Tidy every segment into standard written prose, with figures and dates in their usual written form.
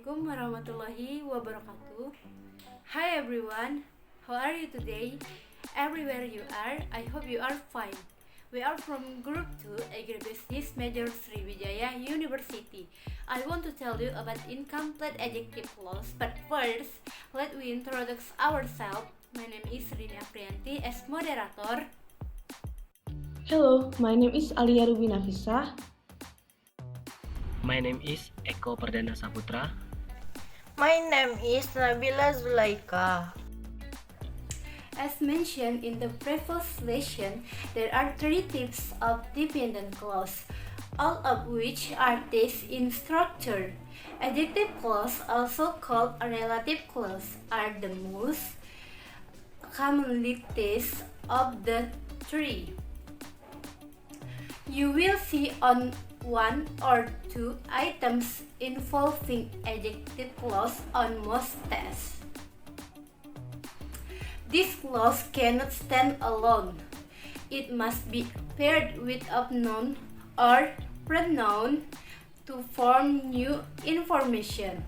Assalamualaikum warahmatullahi wabarakatuh. Hi everyone, how are you today? Everywhere you are, I hope you are fine. We are from Group 2 Agribisnis Major Sriwijaya University. I want to tell you about incomplete adjective clause, but first, let we introduce ourselves. My name is Rini Afrianti as moderator. Hello, my name is Aliyah Rubby Nafisah. My name is Eko Perdana Saputra. My name is Nabila Zullaikha. As mentioned in the previous lesson, there are three types of dependent clause, all of which are based in structure. Adjective clause, also called a relative clause, are the most commonly used of the three. You will see on one or two items involving adjective clause on most tests. This clause cannot stand alone. It must be paired with a noun or pronoun to form new information.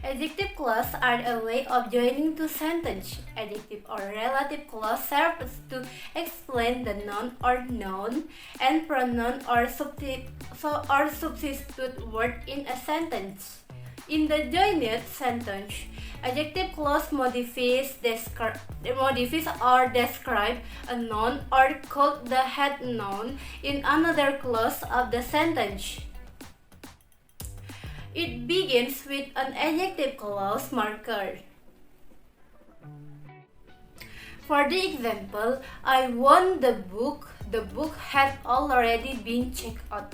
Adjective clause are a way of joining two sentences. Adjective or relative clause serves to explain the noun or noun and pronoun or substitute word in a sentence. In the joined sentence, adjective clause modifies or describe a noun or call the head noun in another clause of the sentence. It begins with an adjective clause marker. For the example, I won the book. The book had already been checked out.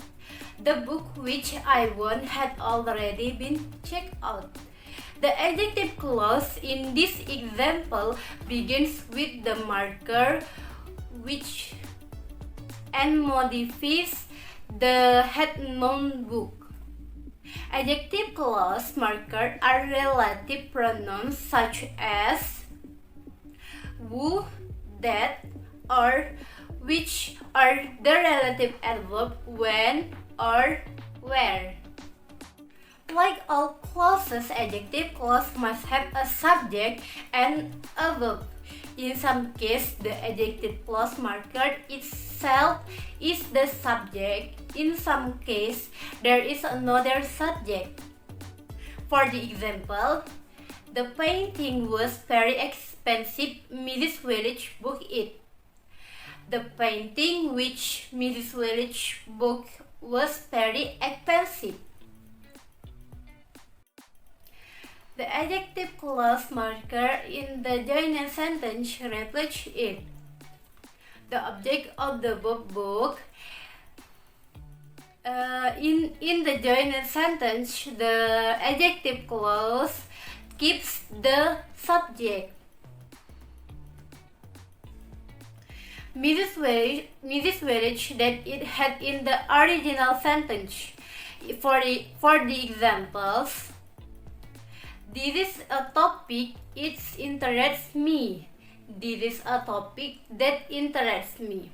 The book which I won had already been checked out. The adjective clause in this example begins with the marker which and modifies the head noun book. Adjective clause markers are relative pronouns such as who, that, or which, are the relative adverb when or where. Like all clauses, adjective clause must have a subject and a verb. In some cases, the adjective clause marker itself is the subject. In some cases, there is another subject. For the example, the painting was very expensive. Mrs. Village bought it. The painting which Mrs. Village bought was very expensive. The adjective clause marker in the joined sentence reflects it. The object of the book. In the joined sentence, the adjective clause keeps the subject. Mrs. Village that it had in the original sentence. For the examples, this is a topic it interests me. This is a topic that interests me.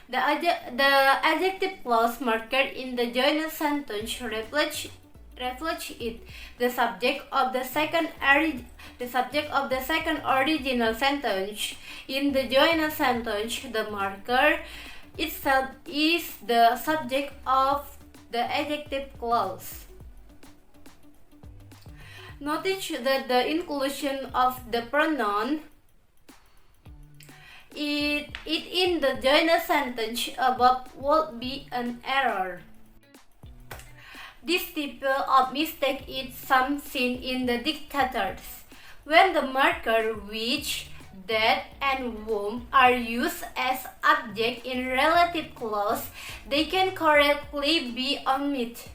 The adjective clause marker in the joined sentence reflects it. The subject of the second original sentence. In the joined sentence, the marker itself is the subject of the adjective clause. Notice that the inclusion of the pronoun it in the joined sentence above would be an error. This type of mistake is seen in the dictators. When the marker which, that, and whom are used as object in relative clause, they can correctly be omitted.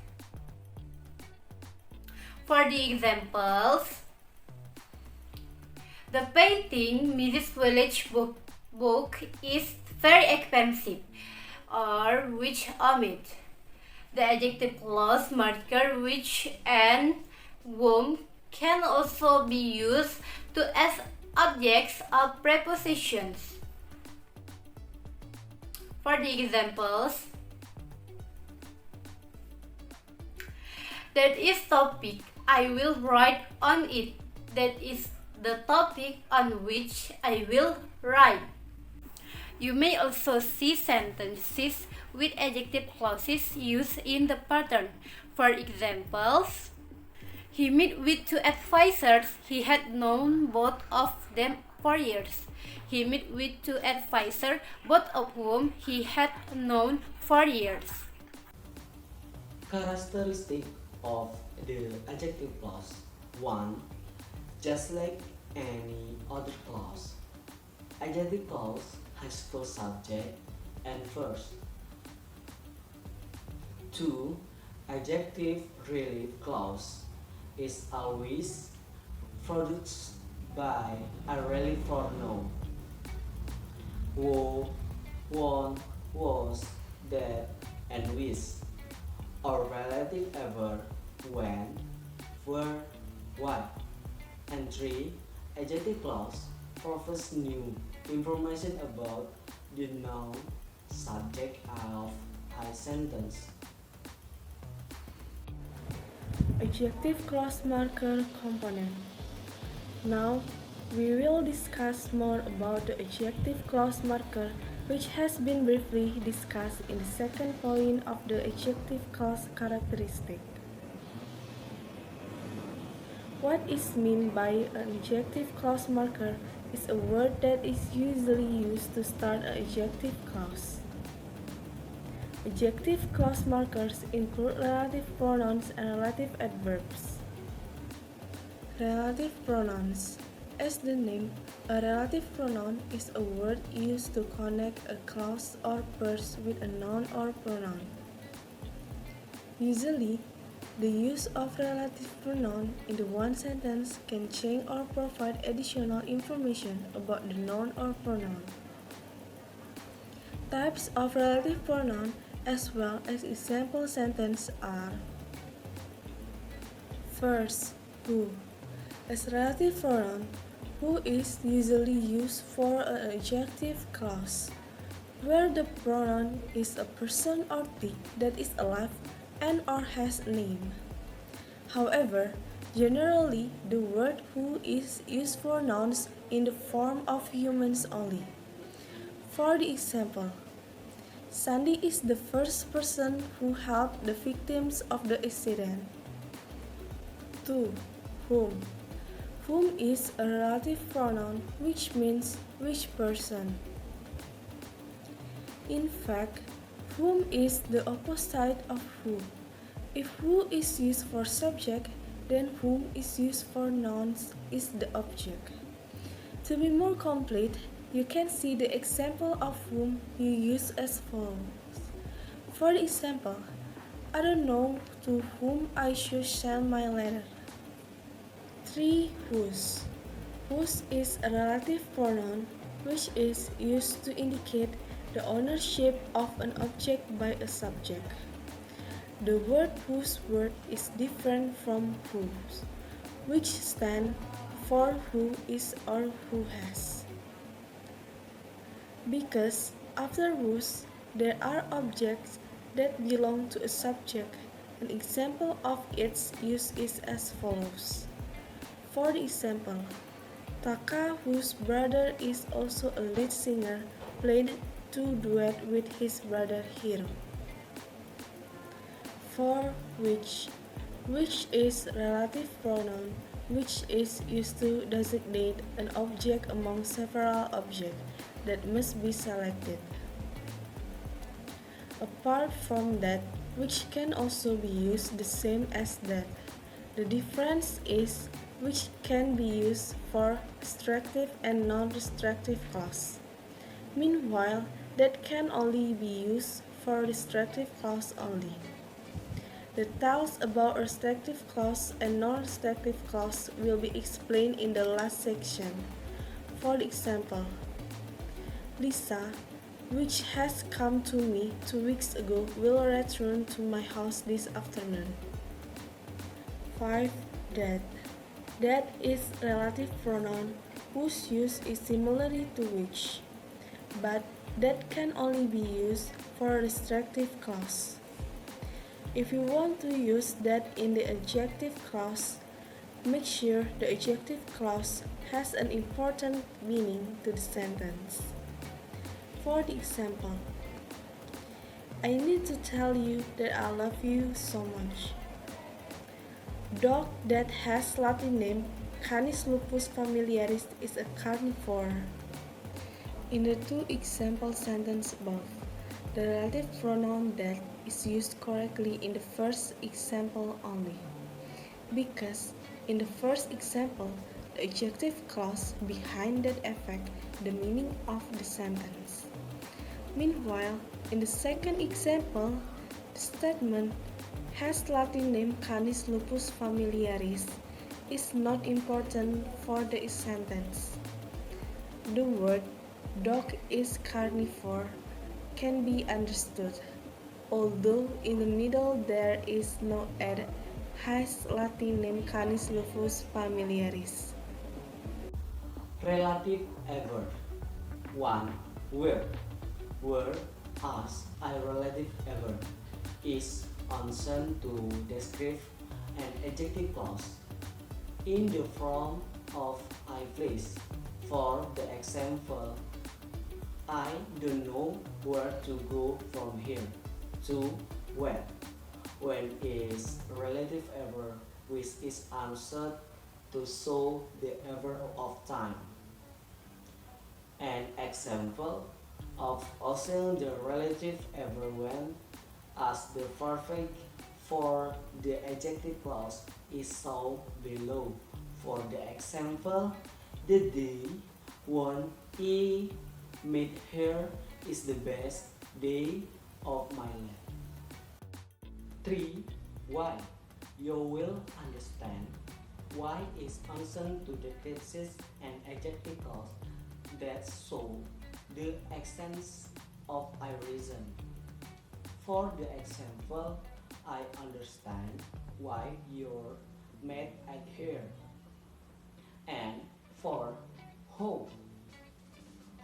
For the examples, the painting Mrs. Village book is very expensive, or which omit. The adjective clause marker which and whom can also be used to as objects of prepositions. For the examples, That is topic. I will write on it. That is the topic on which I will write. You may also see sentences with adjective clauses used in the pattern. For examples, he met with two advisors. He had known both of them for years. He met with two advisors, both of whom he had known for years. Characteristic of the adjective clause. 1. Just like any other clause. Adjective clause has first subject and first. 2. Adjective relief clause is always produced by a relief pronoun. Who, won, was, that, and which, or relative ever, when, where, what. And 3. Adjective clause provides new information about the noun subject of a sentence. Adjective clause marker component. Now, we will discuss more about the adjective clause marker, which has been briefly discussed in the second point of the adjective clause characteristic. What is meant by an adjective clause marker is a word that is usually used to start an adjective clause. Adjective clause markers include relative pronouns and relative adverbs. Relative pronouns. As the name, a relative pronoun is a word used to connect a clause or phrase with a noun or pronoun. Usually, the use of relative pronoun in the one sentence can change or provide additional information about the noun or pronoun. Types of relative pronoun as well as example sentence are: first, who. As relative pronoun, who is usually used for an adjective clause, where the pronoun is a person or thing that is alive and or has a name. However, generally, the word who is used for nouns in the form of humans only. For the example, Sandy is the first person who helped the victims of the accident. 2. Whom. Whom is a relative pronoun which means which person. In fact, whom is the opposite of who. If who is used for subject, then whom is used for nouns is the object. To be more complete, you can see the example of whom you use as follows. For the example, I don't know to whom I should send my letter. 3. Whose. Whose is a relative pronoun which is used to indicate the ownership of an object by a subject. The word whose word is different from whose, which stand for who is or who has. Because after whose, there are objects that belong to a subject. An example of its use is as follows. For the example, Taka, whose brother is also a lead singer, played two duets with his brother Hiro. For which is relative pronoun which is used to designate an object among several objects that must be selected. Apart from that, which can also be used the same as that. The difference is which can be used for restrictive and non-restrictive clause. Meanwhile, that can only be used for restrictive clause only. Details about restrictive clause and non-restrictive clause will be explained in the last section. For example, Lisa, which has come to me 2 weeks ago, will return to my house this afternoon. 5. That. That is relative pronoun whose use is similarly to which, but that can only be used for a restrictive clause. If you want to use that in the adjective clause, make sure the adjective clause has an important meaning to the sentence. For the example, I need to tell you that I love you so much. Dog that has Latin name Canis lupus familiaris is a carnivore. In the two example sentences above, the relative pronoun that is used correctly in the first example only, because in the first example, the adjective clause behind that affects the meaning of the sentence. Meanwhile, in the second example, the statement has Latin name Canis lupus familiaris is not important for the sentence. The word dog is carnivore can be understood, although in the middle there is no added has Latin name Canis lupus familiaris. Relative adverb. 1. Where. Where as a relative adverb is answered to describe an adjective clause in the form of I place. For the example, I don't know where to go from here to where. When is relative adverb which is answered to show the adverb of time. An example of also the relative adverb when as the perfect for the adjective clause is shown below. For the example, the day when I met her is the best day of my life. 3. Why. You will understand why is answered to the cases and adjective clause that show the essence of a reason. For the example, I understand why you're mad at her. And for how.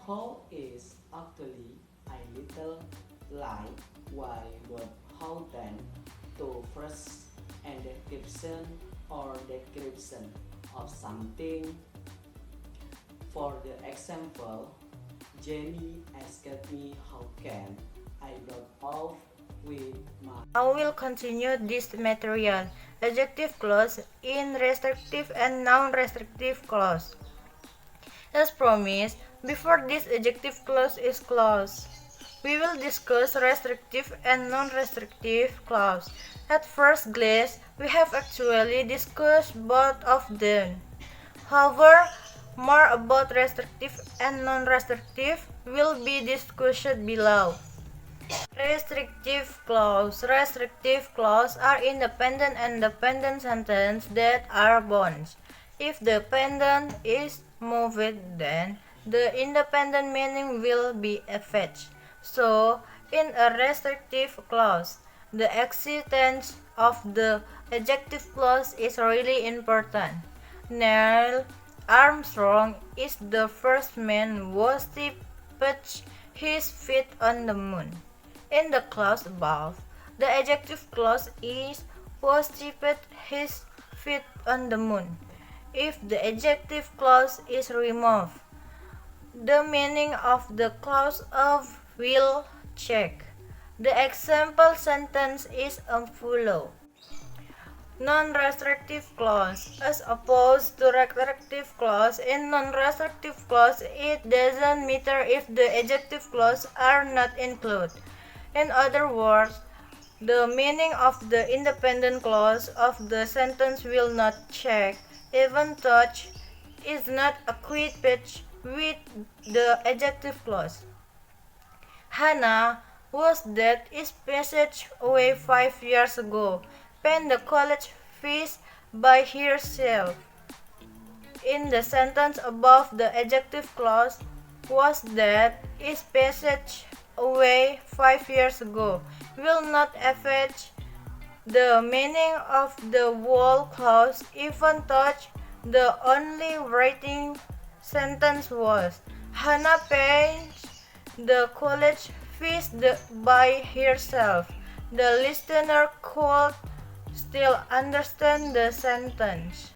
How is actually a little like why but how then to first and description or description of something. For the example, Jenny asked me how can I got off with my. I will continue this material. Adjective clause in restrictive and non-restrictive clause. As promised, before this adjective clause is closed, we will discuss restrictive and non-restrictive clause. At first glance, we have actually discussed both of them. However, more about restrictive and non-restrictive will be discussed below. Restrictive clause. Restrictive clause are independent and dependent sentences that are bonds. If the dependent is moved, then the independent meaning will be effaced. So, in a restrictive clause, the existence of the adjective clause is really important. Neil Armstrong is the first man who stepped his feet on the moon. In the clause above, the adjective clause is who stepped his feet on the moon. If the adjective clause is removed, the meaning of the clause of will check. The example sentence is as follows. Non-restrictive clause. As opposed to restrictive clause, in non-restrictive clause, it doesn't matter if the adjective clause are not included. In other words, the meaning of the independent clause of the sentence will not change, even though is not equipped with the adjective clause. Hannah was that is passage away 5 years ago, paying the college fees by herself. In the sentence above, the adjective clause was that is passage away 5 years ago will not affect the meaning of the whole clause, even though the only writing sentence was Hannah paid the college fees by herself. the listener could still understand the sentence.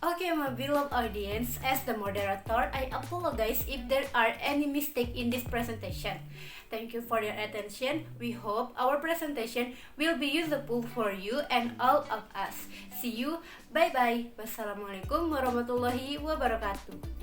Okay, my beloved audience, as the moderator, I apologize if there are any mistake in this presentation. Thank you for your attention. We hope our presentation will be useful for you and all of us. See you. Bye-bye. Wassalamualaikum warahmatullahi wabarakatuh.